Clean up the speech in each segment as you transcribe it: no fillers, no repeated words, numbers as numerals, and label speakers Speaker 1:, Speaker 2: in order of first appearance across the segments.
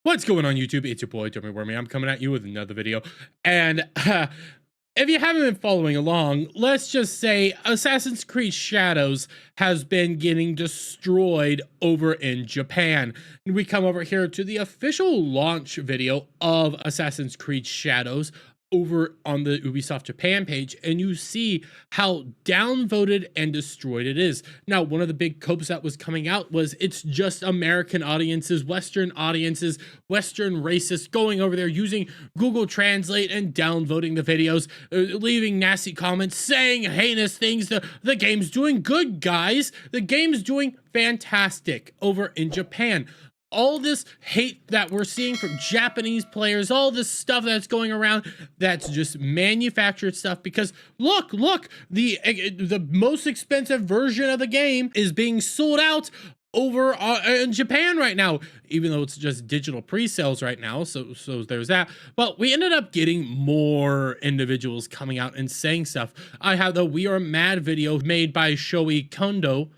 Speaker 1: What's going on YouTube? It's your boy, Dummy Wormy. I'm coming at you with another video. And if you haven't been following along, let's just say Assassin's Creed Shadows has been getting destroyed over in Japan. And we come over here to the official launch video of Assassin's Creed Shadows over on the Ubisoft Japan page, and you see how downvoted and destroyed it is. Now, one of the big copes that was coming out was it's just American audiences, Western racists going over there using Google Translate and downvoting the videos, leaving nasty comments, saying heinous things. The game's doing good, guys. The game's doing fantastic over in Japan. All this hate that we're seeing from Japanese players, all this stuff that's going around, that's just manufactured stuff, because look, the most expensive version of the game is being sold out over in Japan right now, even though it's just digital pre-sales right now, so there's that. But we ended up getting more individuals coming out and saying stuff. I have the We Are Mad video made by Shoei Kondo,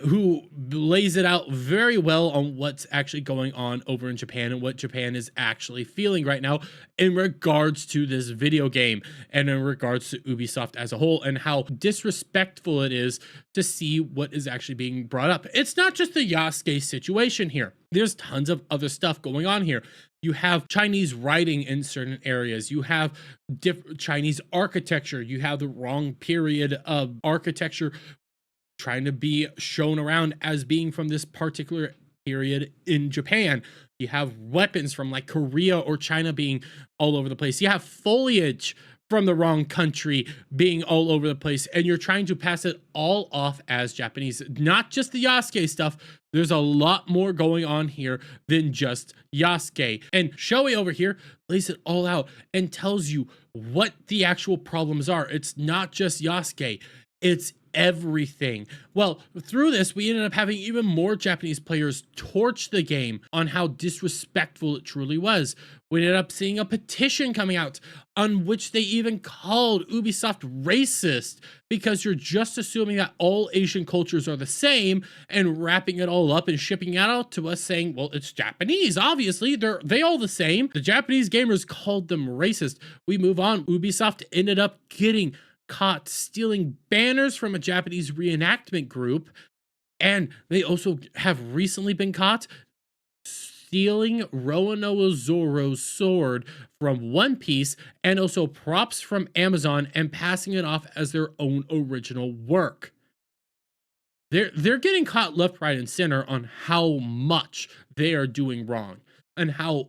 Speaker 1: who lays it out very well on what's actually going on over in Japan and what Japan is actually feeling right now in regards to this video game and in regards to Ubisoft as a whole, and how disrespectful it is to see what is actually being brought up. It's not just the Yasuke situation here. There's tons of other stuff going on here. You have Chinese writing in certain areas. You have different Chinese architecture. You have the wrong period of architecture trying to be shown around as being from this particular period in Japan. You have weapons from like Korea or China being all over the place. You have foliage from the wrong country being all over the place, and you're trying to pass it all off as Japanese. Not just the Yasuke stuff. There's a lot more going on here than just Yasuke. And Shoei over here lays it all out and tells you what the actual problems are. It's not just Yasuke. It's everything. Well, through this, we ended up having even more Japanese players torch the game on how disrespectful it truly was. We ended up seeing a petition coming out on which they even called Ubisoft racist, because you're just assuming that all Asian cultures are the same and wrapping it all up and shipping it out to us saying, well, it's Japanese. Obviously, they all the same. The Japanese gamers called them racist. We move on. Ubisoft ended up getting caught stealing banners from a Japanese reenactment group, and they also have recently been caught stealing Roronoa Zoro's sword from One Piece, and also props from Amazon, and passing it off as their own original work. They're getting caught left, right, and center on how much they are doing wrong and how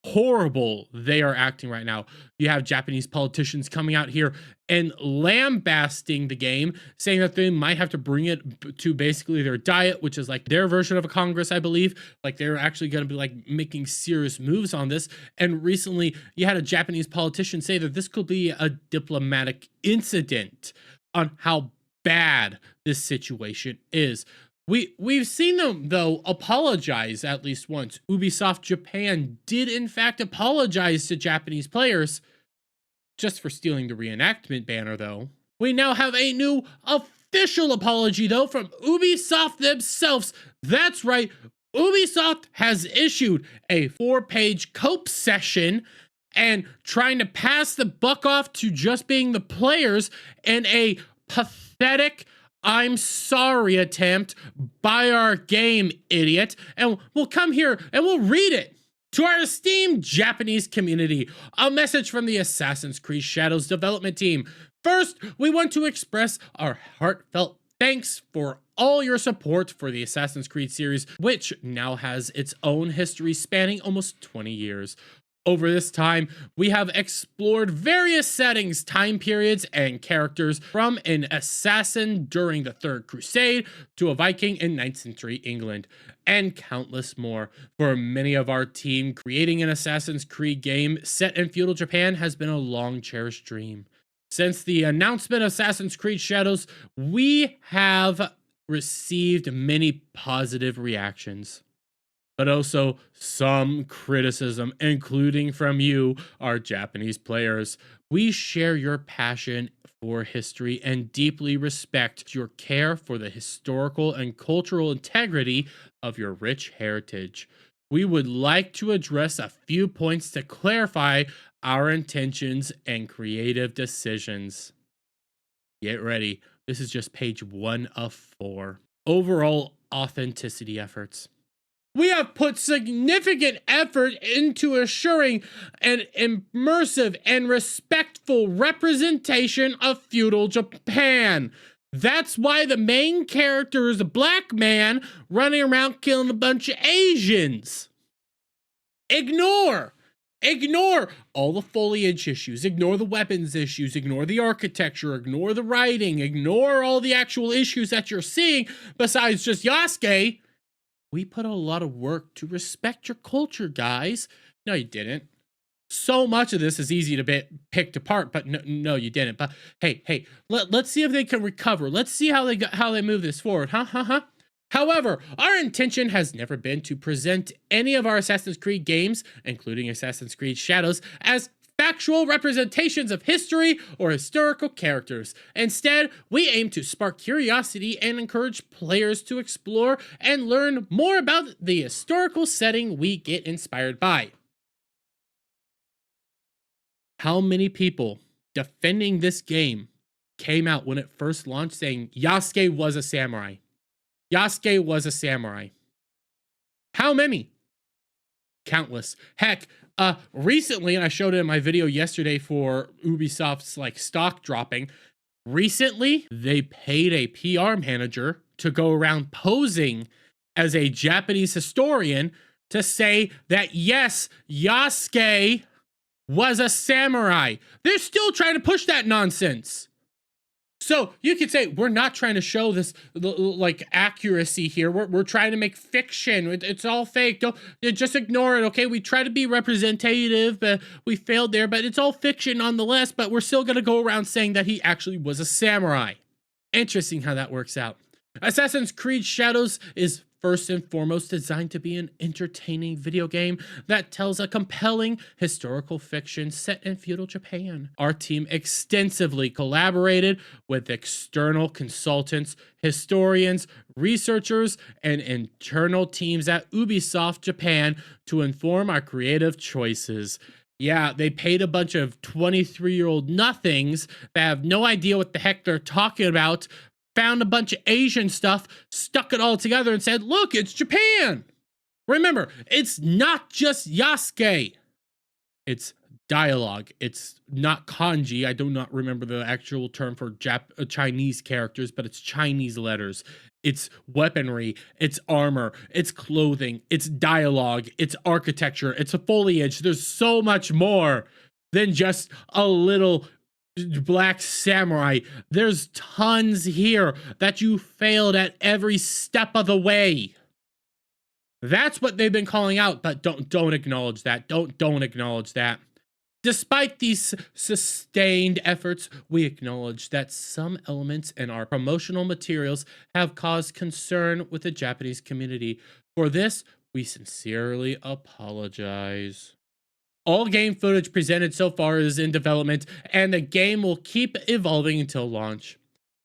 Speaker 1: horrible they are acting right now. You have Japanese politicians coming out here and lambasting the game, saying that they might have to bring it to basically their diet, which is like their version of a Congress, I believe. Like, they're actually going to be like making serious moves on this. And recently you had a Japanese politician say that this could be a diplomatic incident on how bad this situation is. We've seen them, though, apologize at least once. Ubisoft Japan did, in fact, apologize to Japanese players just for stealing the reenactment banner, though. We now have a new official apology, though, from Ubisoft themselves. That's right, Ubisoft has issued a 4-page cope session and trying to pass the buck off to just being the players in a pathetic "I'm sorry" attempt by our game, idiot. And we'll come here and we'll read it. To our esteemed Japanese community, a message from the Assassin's Creed Shadows development team. First, we want to express our heartfelt thanks for all your support for the Assassin's Creed series, which now has its own history spanning almost 20 years. Over this time, we have explored various settings, time periods, and characters, from an assassin during the Third Crusade to a Viking in 9th century England, and countless more. For many of our team, creating an Assassin's Creed game set in feudal Japan has been a long cherished dream. Since the announcement of Assassin's Creed Shadows, we have received many positive reactions, but also some criticism, including from you, our Japanese players. We share your passion for history and deeply respect your care for the historical and cultural integrity of your rich heritage. we would like to address a few points to clarify our intentions and creative decisions. Get ready. This is just page 1 of 4. Overall authenticity efforts. We have put significant effort into assuring an immersive and respectful representation of feudal Japan. That's why the main character is a black man running around killing a bunch of Asians. Ignore all the foliage issues, ignore the weapons issues, ignore the architecture, ignore the writing, ignore all the actual issues that you're seeing besides just Yasuke. We put a lot of work to respect your culture, guys. No, you didn't. So much of this is easy to be picked apart, but no, you didn't. But hey, let's see if they can recover. Let's see how they move this forward, huh? However, our intention has never been to present any of our Assassin's Creed games, including Assassin's Creed Shadows, as factual representations of history or historical characters. Instead, we aim to spark curiosity and encourage players to explore and learn more about the historical setting we get inspired by. How many people defending this game came out when it first launched saying Yasuke was a samurai? Yasuke was a samurai. How many? Countless. Heck, recently, and I showed it in my video yesterday for Ubisoft's stock dropping, recently they paid a PR manager to go around posing as a Japanese historian to say that yes, Yasuke was a samurai. They're still trying to push that nonsense. So you could say, we're not trying to show this accuracy here. We're trying to make fiction. It's all fake. Don't just ignore it, okay? We try to be representative, but we failed there. But it's all fiction nonetheless. But we're still going to go around saying that he actually was a samurai. Interesting how that works out. Assassin's Creed Shadows is first and foremost designed to be an entertaining video game that tells a compelling historical fiction set in feudal Japan. Our team extensively collaborated with external consultants, historians, researchers, and internal teams at Ubisoft Japan to inform our creative choices. Yeah, they paid a bunch of 23-year-old nothings that have no idea what the heck they're talking about, found a bunch of Asian stuff, stuck it all together and said, look, it's Japan. Remember, it's not just Yasuke. It's dialogue. It's not kanji. I do not remember the actual term for Chinese characters, but it's Chinese letters. It's weaponry. It's armor. It's clothing. It's dialogue. It's architecture. It's a foliage. There's so much more than just a little black samurai. There's tons here that you failed at every step of the way. That's what they've been calling out, but don't acknowledge that. Don't acknowledge that. Despite these sustained efforts, we acknowledge that some elements in our promotional materials have caused concern with the Japanese community. For this, we sincerely apologize. All game footage presented so far is in development, and the game will keep evolving until launch.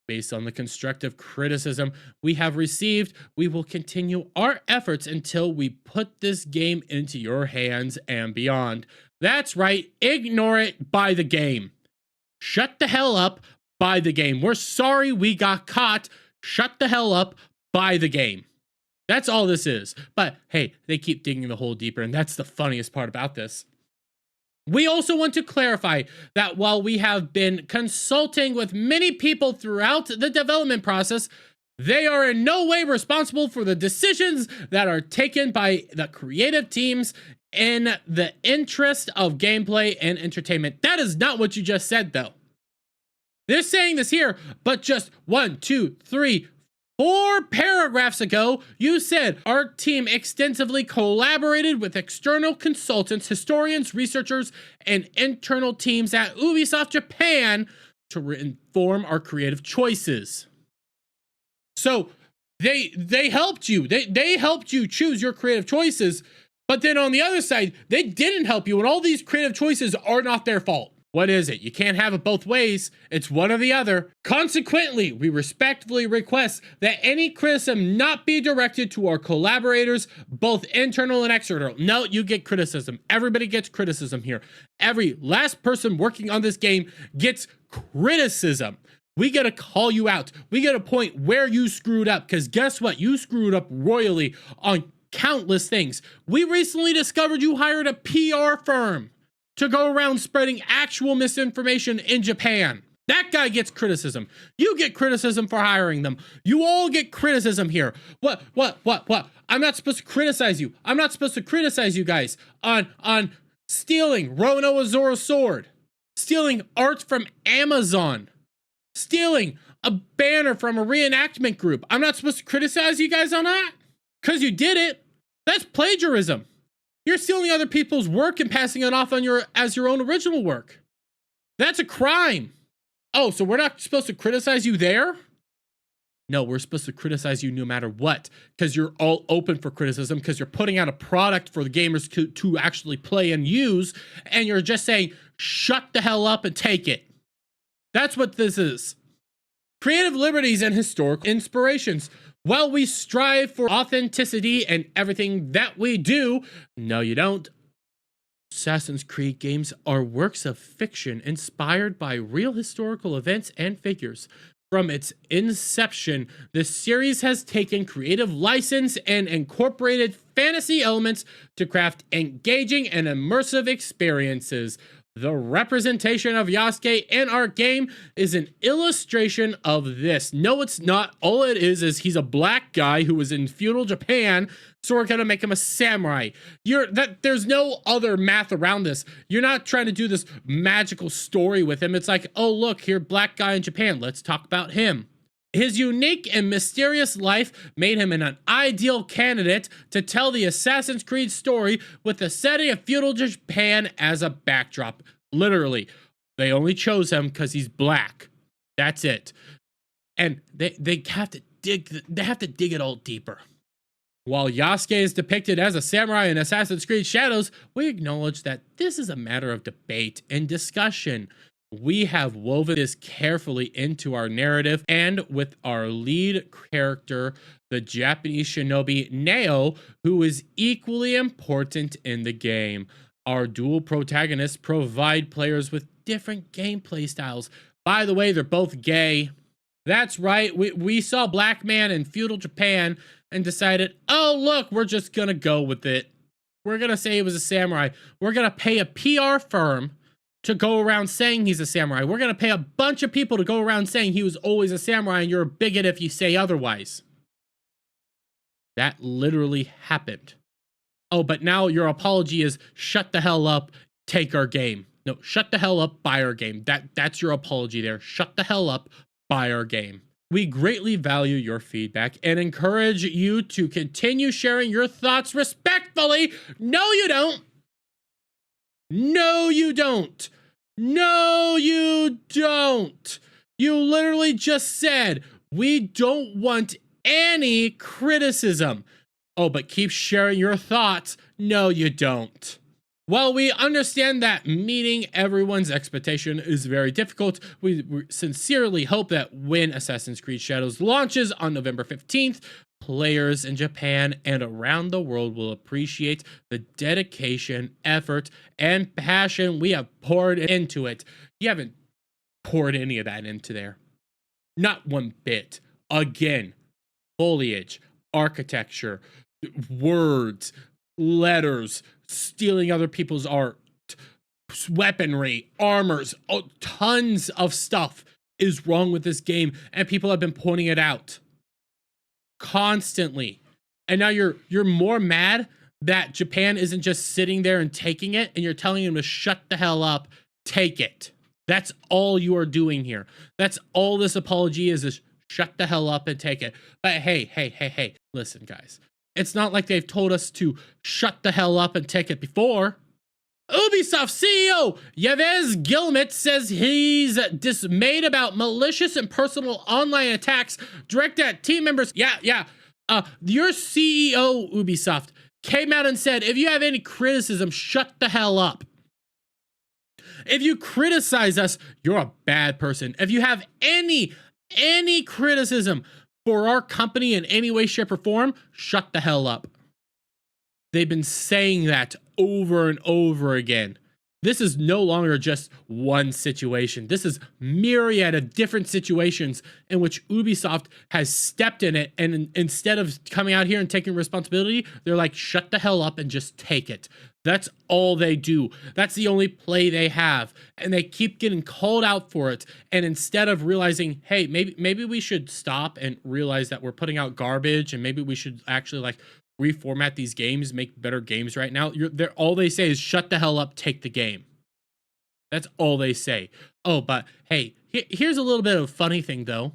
Speaker 1: Based on the constructive criticism we have received, we will continue our efforts until we put this game into your hands and beyond. That's right, ignore it, buy the game. Shut the hell up, buy the game. We're sorry we got caught. Shut the hell up, buy the game. That's all this is. But hey, they keep digging the hole deeper, and that's the funniest part about this. We also want to clarify that while we have been consulting with many people throughout the development process, they are in no way responsible for the decisions that are taken by the creative teams in the interest of gameplay and entertainment. That is not what you just said, though. They're saying this here, but just 1, 2, 3, 4 paragraphs ago, you said our team extensively collaborated with external consultants, historians, researchers, and internal teams at Ubisoft Japan to inform our creative choices. So they helped you. They helped you choose your creative choices, but then on the other side, they didn't help you, and all these creative choices are not their fault. What is it? You can't have it both ways. It's one or the other. Consequently, we respectfully request that any criticism not be directed to our collaborators, both internal and external. No, you get criticism. Everybody gets criticism here. Every last person working on this game gets criticism. We gotta call you out. We gotta point where you screwed up, because guess what? You screwed up royally on countless things. We recently discovered you hired a PR firm to go around spreading actual misinformation in Japan. That guy gets criticism. You get criticism for hiring them. You all get criticism here. What? I'm not supposed to criticize you. I'm not supposed to criticize you guys on stealing Rono Azora's sword, stealing art from Amazon, stealing a banner from a reenactment group. I'm not supposed to criticize you guys on that? Because you did it. That's plagiarism. You're stealing other people's work and passing it off on as your own original work. That's a crime. Oh, so we're not supposed to criticize you there? No, we're supposed to criticize you no matter what, because you're all open for criticism, because you're putting out a product for the gamers to actually play and use, and you're just saying, shut the hell up and take it. That's what this is. Creative liberties and historical inspirations. While we strive for authenticity in everything that we do, no you don't. Assassin's Creed games are works of fiction inspired by real historical events and figures. From its inception, the series has taken creative license and incorporated fantasy elements to craft engaging and immersive experiences. The representation of Yasuke in our game is an illustration of this. No, it's not. All it is he's a black guy who was in feudal Japan, so we're gonna make him a samurai. There's no other math around this. You're not trying to do this magical story with him. It's like, oh look, here, black guy in Japan. Let's talk about him. His unique and mysterious life made him an ideal candidate to tell the Assassin's Creed story with the setting of feudal Japan as a backdrop. Literally, they only chose him because he's black. That's it. And they have to dig it all deeper. While Yasuke is depicted as a samurai in Assassin's Creed Shadows, we acknowledge that this is a matter of debate and discussion. We have woven this carefully into our narrative, and with our lead character, the Japanese shinobi Neo, who is equally important in the game. Our dual protagonists provide players with different gameplay styles. By the way, they're both gay. That's right, we saw black man in feudal Japan and decided, oh look, we're just gonna go with it. We're gonna say he was a samurai. We're gonna pay a PR firm to go around saying he's a samurai. We're gonna pay a bunch of people to go around saying he was always a samurai, and you're a bigot if you say otherwise. That literally happened. Oh, but now your apology is shut the hell up, take our game. No, shut the hell up, buy our game. That's your apology there. Shut the hell up, buy our game. We greatly value your feedback and encourage you to continue sharing your thoughts respectfully. No, you don't. No, you don't. No, you don't. You literally just said, we don't want any criticism. Oh, but keep sharing your thoughts. No, you don't. While we understand that meeting everyone's expectation is very difficult, we sincerely hope that when Assassin's Creed Shadows launches on November 15th, players in Japan and around the world will appreciate the dedication, effort, and passion we have poured into it. You haven't poured any of that into there. Not one bit. Again, foliage, architecture, words, letters, stealing other people's art, weaponry, armors, tons of stuff is wrong with this game, and people have been pointing it out constantly. And now you're more mad that Japan isn't just sitting there and taking it, and you're telling them to shut the hell up, take it. That's all you are doing here. That's all this apology is shut the hell up and take it. But hey, listen guys. It's not like they've told us to shut the hell up and take it before. Ubisoft CEO Yves Guillemot says he's dismayed about malicious and personal online attacks directed at team members. Yeah. Your CEO, Ubisoft, came out and said, if you have any criticism, shut the hell up. If you criticize us, you're a bad person. If you have any criticism for our company in any way, shape, or form, shut the hell up. They've been saying that over and over again. This is no longer just one situation. This is myriad of different situations in which Ubisoft has stepped in it, and instead of coming out here and taking responsibility, they're like, shut the hell up and just take it. That's all they do. That's the only play they have. And they keep getting called out for it. And instead of realizing, hey, maybe we should stop and realize that we're putting out garbage, and maybe we should actually like reformat these games, make better games right now. All they say is shut the hell up, take the game. That's all they say. Oh, but hey, here's a little bit of a funny thing though.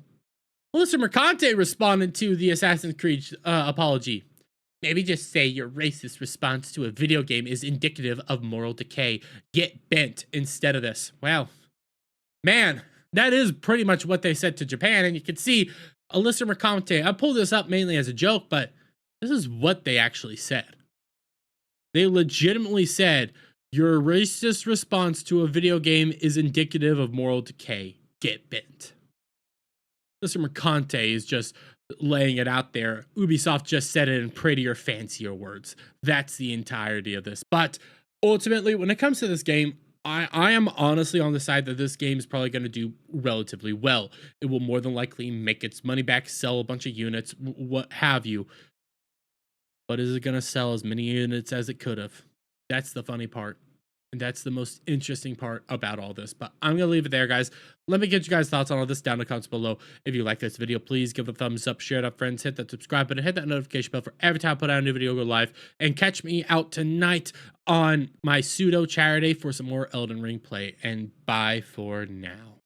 Speaker 1: Melissa Mercante responded to the Assassin's Creed apology. Maybe just say your racist response to a video game is indicative of moral decay. Get bent instead of this. Wow. Man, that is pretty much what they said to Japan. And you can see Alyssa Mercante, I pulled this up mainly as a joke, but this is what they actually said. They legitimately said, your racist response to a video game is indicative of moral decay. Get bent. Mr. Mercante is just laying it out there. Ubisoft just said it in prettier, fancier words. That's the entirety of this. But ultimately, when it comes to this game, I am honestly on the side that this game is probably going to do relatively well. It will more than likely make its money back, sell a bunch of units, what have you. But is it going to sell as many units as it could have? That's the funny part. And that's the most interesting part about all this. But I'm going to leave it there, guys. Let me get you guys' thoughts on all this down in the comments below. If you like this video, please give it a thumbs up, share it up, friends, hit that subscribe button, hit that notification bell for every time I put out a new video, go live. And catch me out tonight on my pseudo charity for some more Elden Ring play. And bye for now.